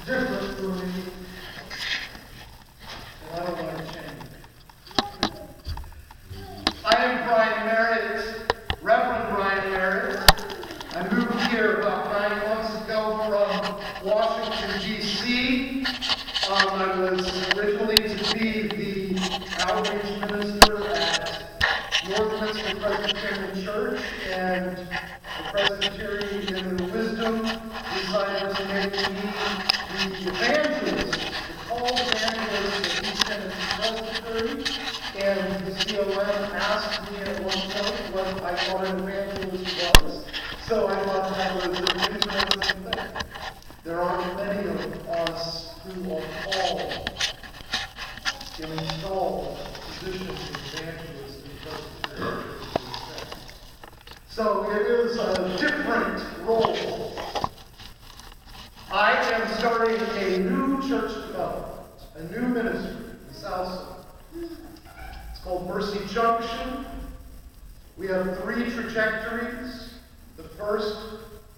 different for me, and I don't want to change. I am Brian Merritt, Reverend Brian Merritt. I moved here about 9 months ago from Washington, D.C. I was originally to be the outreach minister at Northminster Presbyterian Church, and the Presbyterian in their wisdom decided to make me the evangelist, the called evangelist of East Tennessee Presbytery. And the COM asked me at one point what I thought an evangelist was. So I thought that was an interesting thing. There aren't many of us who are called and installed positions of evangelists in the Presbyterian. So it is a different role. I am starting a new church development, a new ministry in the South Side. It's called Mercy Junction. We have 3 trajectories. The first,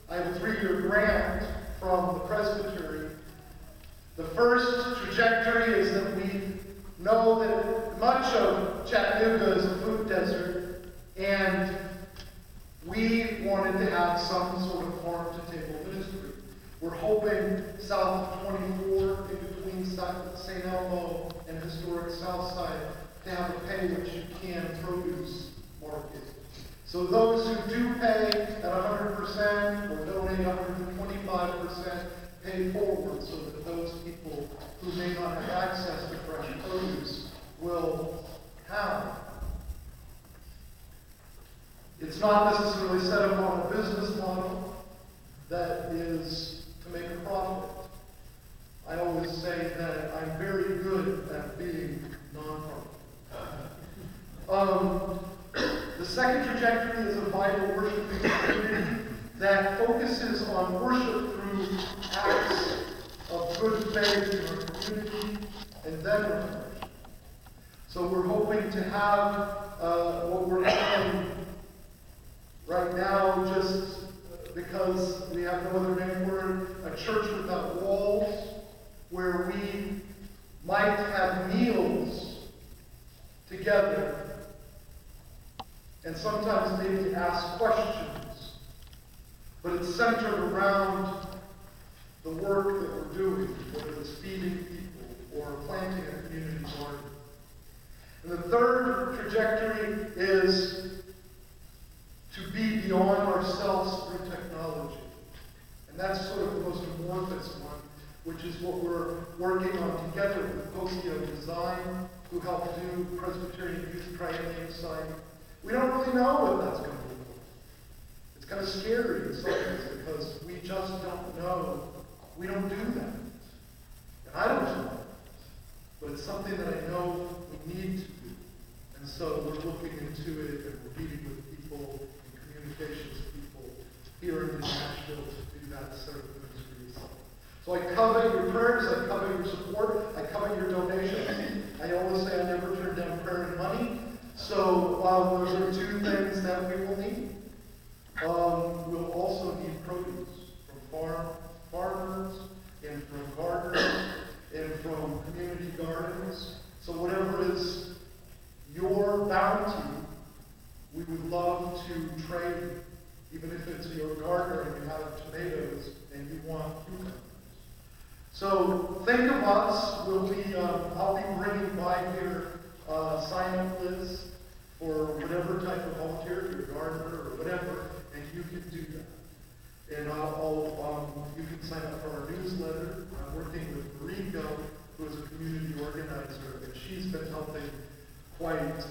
I have a 3-year grant from the Presbytery. The first trajectory is that we know that much of Chattanooga is a food desert, and we wanted to have some sort of farm-to-table ministry. We're hoping south of 24, in between St. Elmo and historic Southside, to have a pay-what-you-can produce market. So those who do pay at 100% or donate 125% pay forward, so that those people who may not have access to fresh produce will have it. It's not necessarily set up on a business model that is to make a profit. I always say that I'm very good at being non-profit. The second trajectory is a Bible worshiping community that focuses on worship through acts of good faith in our community and then reflection. So we're hoping to have what we're having right now, just because we have no other name for it, a church without walls, where we might have meals together and sometimes maybe ask questions, but it's centered around the work that we're doing, whether it's feeding people or planting a community garden. And the third trajectory is to be beyond ourselves through technology. And that's sort of the most amorphous one, which is what we're working on together with Tokyo Design, who helped do Presbyterian Youth Training Site. We don't really know what that's going to look like. It's kind of scary in some ways because we just don't know. We don't do that. And I don't do that. But it's something that I know we need to do. And so we're looking into it, and we're meeting with people and communications people here in Nashville to do that sort of ministry. So I covet your prayers, I covet your support, I covet your donations. I always say I never turn down prayer and money. So while those are 2 things that we will need, we'll also need produce from farmers and from gardeners and from community gardens. So whatever is your bounty, we would love to trade, even if it's your gardener and you have tomatoes and you want cucumbers. So think of us. I'll be bringing by here sign-up list for whatever type of volunteer, if you're a gardener or whatever, and you can do that. And you can sign up for our newsletter. I'm working with Rico, who is a community organizer, and she's been helping quite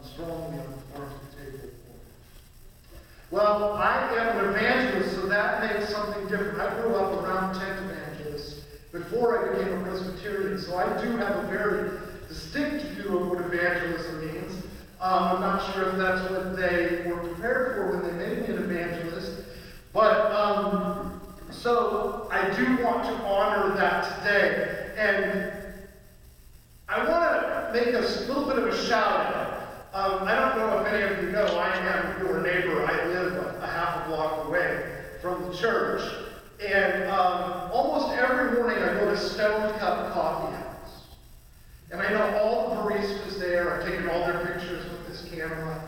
strongly on the farm-to-table. Well, I am an evangelist, so that makes something different. I grew up around tent evangelists before I became a Presbyterian, so I do have a very distinct view of what evangelism means. I'm not sure if that's what they were prepared for when they made me an evangelist, but so I do want to honor that today. And I want to make a little bit of a shout out. I don't know if any of you know, I am your neighbor. I live a half a block away from the church. And almost every morning I go stone-cup coffee house. And I know all the baristas there. I've taken all their pictures with this camera.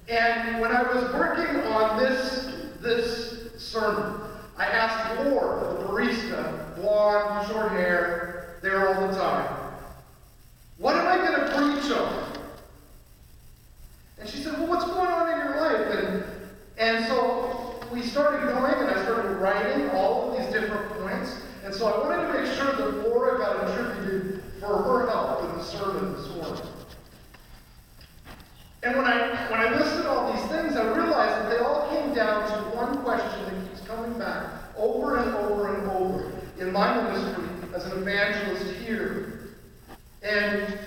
And when I was working on this sermon, I asked Laura, the barista, blonde, short hair, there all the time, what am I going to preach on? And she said, well, what's going on in your life? And so we started going, and I started writing all of these different points. And so I wanted to make sure that Laura got attributed for her help in the sermon this morning. And when I listed all these things, I realized that they all came down to one question that keeps coming back over and over and over in my ministry as an evangelist here. And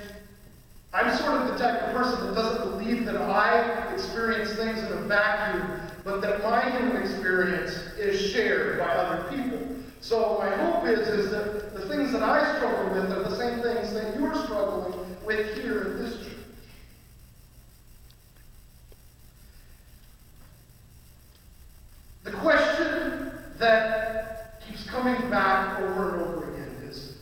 I'm sort of the type of person that doesn't believe that I experience things in a vacuum, but that my human experience is shared by other people. So my hope is that the things that I struggle with are the same things that you're struggling with here in this church. The question that keeps coming back over and over again is,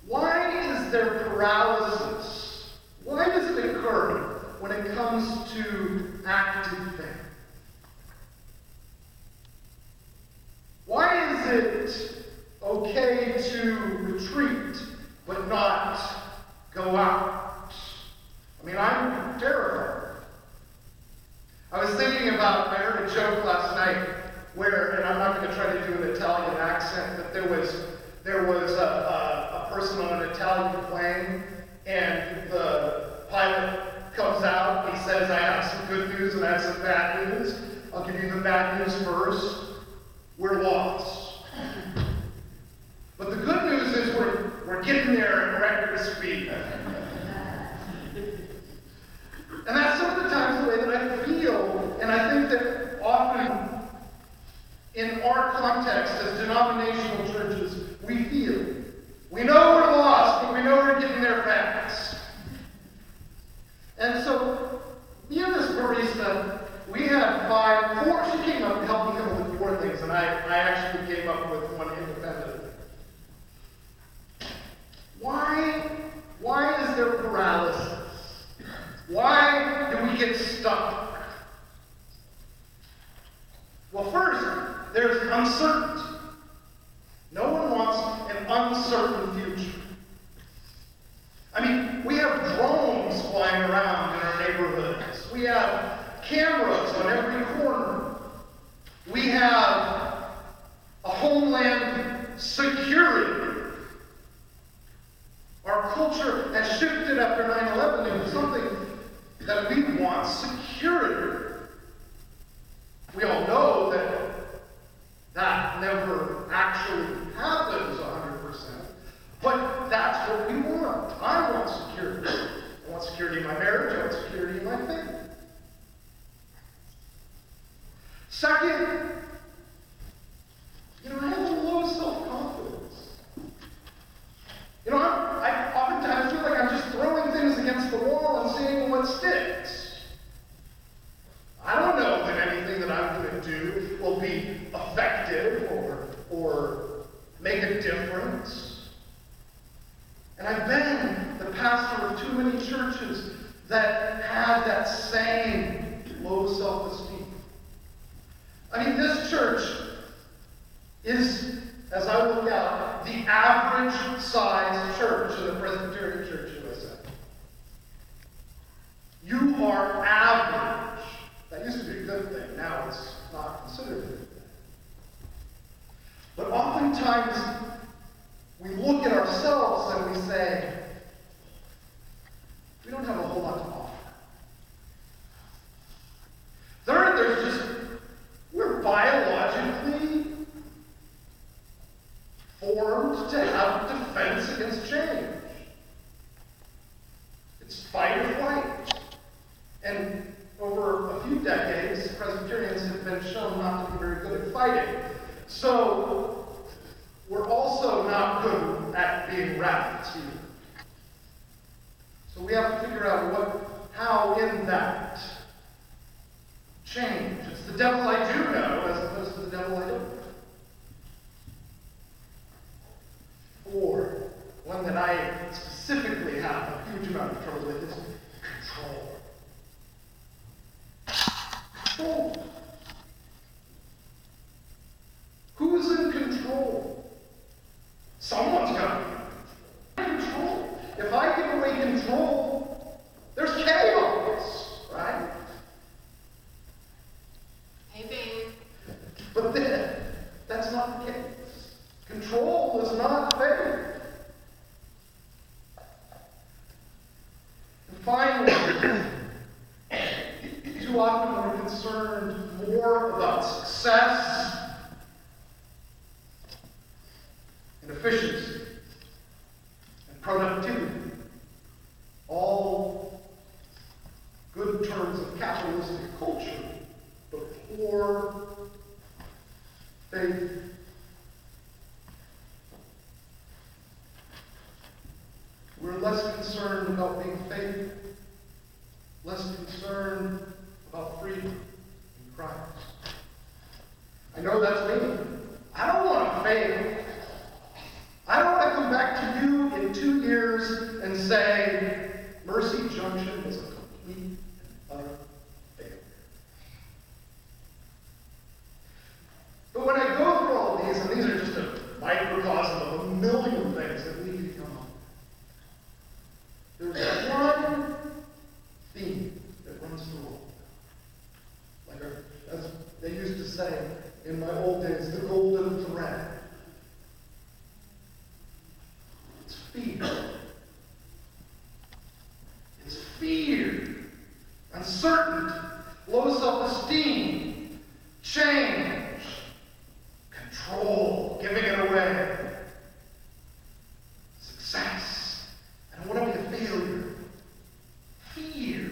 why is there paralysis? Why does it occur when it comes to active faith? Why is it okay to retreat but not go out? I mean, I'm terrified. I was thinking about, I heard a joke last night where, and I'm not going to try to do an Italian accent, but there was a person on an Italian plane, and the pilot comes out, he says, I have some good news and I have some bad news. I'll give you the bad news first. We're lost. But the good news is we're getting there at record speed. And that's some of the times the way that I feel, and I think that often in our context as denominational churches, we feel. We know we're lost, but we know we're getting there fast. And so, me and this barista, we had four, she came up and helped me come up with 4 things, and I actually came up with one independently. Why is there paralysis? Why do we get stuck? Well, first, there's uncertainty. No one wants an uncertain future. I mean, we have drones flying around in our neighborhoods. We have cameras on every corner. We have a homeland security. Our culture has shifted after 9/11 into something that we want security. We all know that never actually happens 100%, but that's what we want. I want security. I want security in my marriage. I want security in my family. Second, I have a low self-confidence. I oftentimes feel like I'm just throwing things against the wall and seeing what sticks. I don't know that anything that I'm going to do will be effective or make a difference. And I've been the pastor of too many churches that have that same low self-esteem. I mean, this church is, as I look out, the average size church in the Presbyterian Church USA. You are average. That used to be a good thing. Now it's not considered a good thing. But oftentimes, we look at ourselves and we say, we don't have a whole lot to offer. We're biologically formed to have defense against change. It's fight or flight. And over a few decades, Presbyterians have been shown not to be very good at fighting. So, we're also not good at being rabbits either. So we have to figure out how in that change. It's the devil I do know as opposed to the devil I don't know. 4. goal is not faith. And finally, too often we're concerned more about success and efficiency and productivity. All good terms of capitalistic culture, but poor faith. We're less concerned about being faithful, less concerned about freedom in Christ. I know that's me. I don't want to fail. I don't want to come back to you in 2 years and say, Mercy Junction was a complete and utter failure. But when I go through all these, and these are just a microcosm of a million things that need to come up, there's one theme that runs through all of them. Like as they used to say in my old days, the golden thread. It's fear. It's fear, uncertainty, low self-esteem, change, control, giving it away, success. I don't want to be a failure. Fear.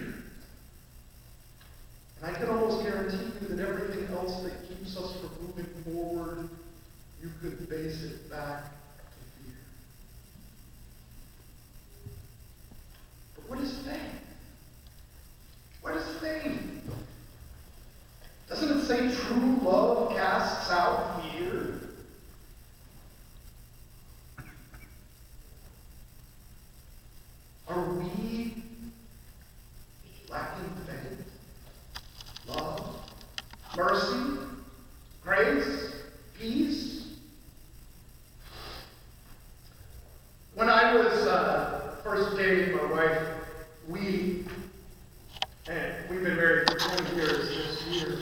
And I can almost guarantee you that everything else that keeps us from moving forward, you could base it back to fear. But what is faith? What is faith? Doesn't it say true love casts out fear? Are we lacking faith, love, mercy, grace, peace? When I was first dating my wife, and we've been married for 20 years this year,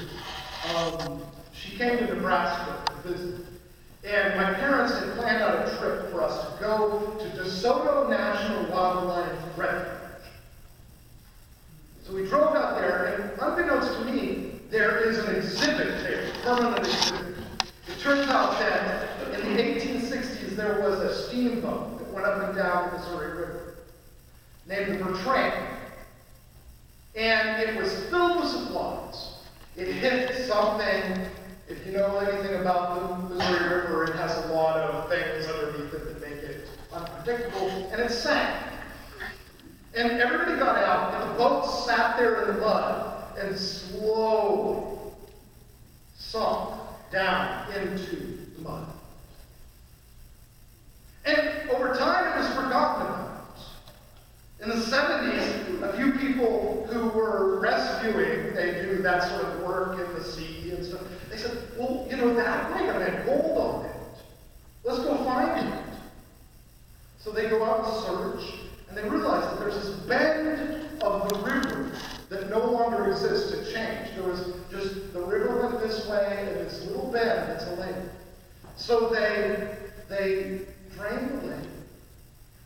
she came to Nebraska to visit. And my parents had planned out a trip for us to go to DeSoto National Wildlife Refuge. So we drove out there, and unbeknownst to me, there is an exhibit there, a permanent exhibit. It turns out that in the 1860s there was a steamboat that went up and down the Missouri River named the Bertrand. And it was filled with supplies. It hit something. If you know anything about the Missouri River, it has a lot of things underneath it that make it unpredictable, and it sank. And everybody got out, and the boat sat there in the mud and slowly sunk down into the mud. And over time, it was forgotten about. In the 70s, a few people who were rescuing, they do that sort of work in the sea and stuff, they said, well, you know, that might have had gold on it. Let's go find it. So they go out and search, and they realize that there's this bend of the river that no longer exists. It changed. There was just, the river went this way, and this little bend, it's a lake. So they drained the lake,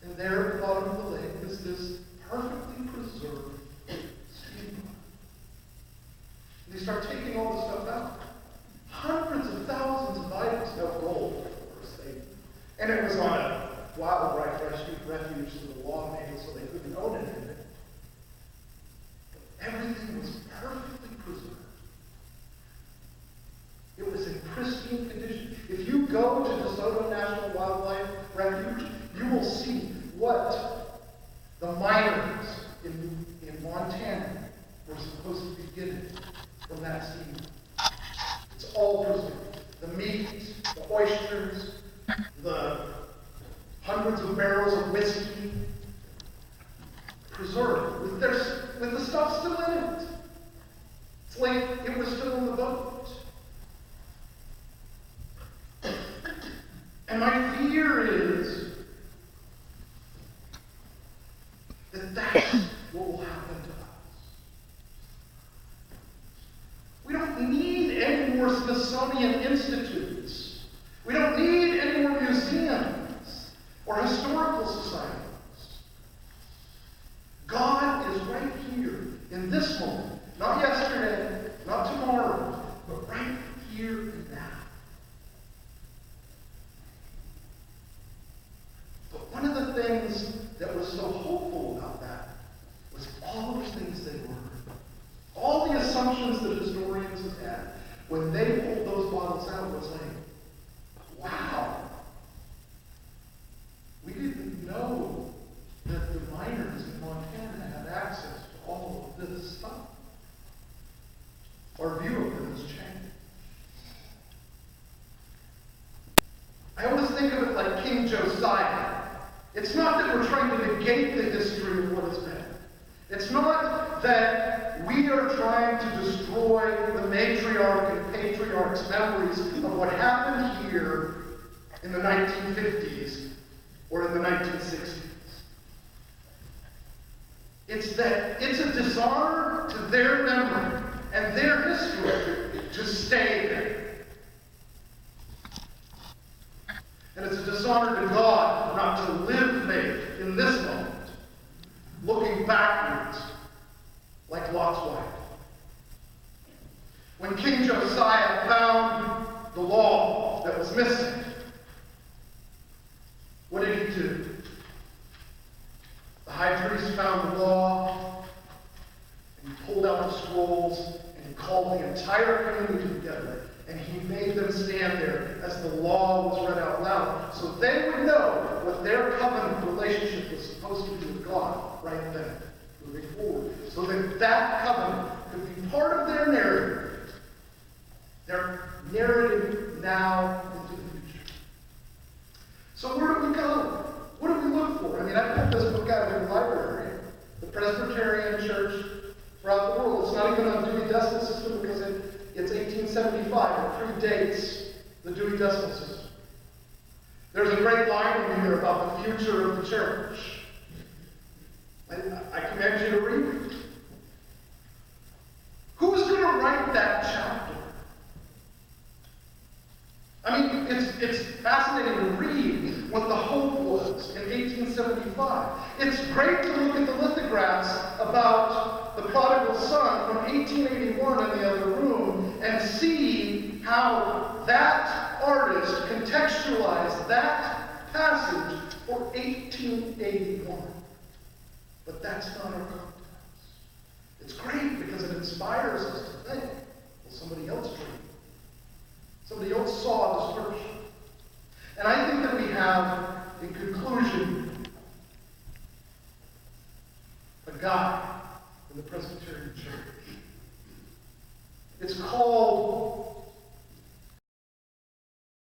and there at the bottom of the lake is this perfectly preserved steamboat. They start taking all the stuff out. Hundreds of thousands of items, no gold, of course. And it was on a wildlife refuge, so the law made it so they couldn't own it in it. But everything was perfectly preserved. It was in pristine condition. If you go to DeSoto National Wildlife Refuge, you will see what the miners in Montana were supposed to be getting from that steamboat. It's all preserved. The meat, the oysters, the hundreds of barrels of whiskey, preserved with the stuff still in it. It's like it was still in the boat. And my fear is that that's what will happen to us. We don't need any more Smithsonian institutes. We don't need any more museums. things that was so hopeful about that was all those things they were. All the assumptions that historians have had, when they pulled those bottles out, was like, wow, we didn't know that the miners in Montana had access to all of this stuff. Our view of them has changed. I always think of it like King Josiah. It's not that we're trying to negate the history of what has been. It's not that we are trying to destroy the matriarch and patriarch's memories of what happened here in the 1950s or in the 1960s. It's that it's a dishonor to their memory and their history to stay there. And it's a dishonor to God not to live faith in this moment, looking backwards like Lot's wife. When King Josiah found the law that was missing, what did he do? The high priest found the law, and he pulled out the scrolls, and he called the entire community together, and he made them stand there as the law was read out loud, so they would know what their covenant relationship was supposed to be with God right then, moving forward, so that that covenant could be part of their narrative. Their narrative now into the future. So where do we go? What do we look for? I mean, I pulled this book out of the library. The Presbyterian Church throughout the world. It's not even a Dewey Decimal System because it's 1875. It predates the Dewey Decimal System. There's a great line in here about the future of the church. I commend you to read it. Who's going to write that chapter? I mean, it's fascinating to read what the hope was in 1875. It's great to look at the lithographs about the prodigal son from 1881 in the other room and see how that artist contextualized that passage for 1881. But that's not our context. It's great because it inspires us to think, well, somebody else dreamed. Somebody else saw the scripture. And I think that we have, in conclusion, a guy in the Presbyterian Church. It's called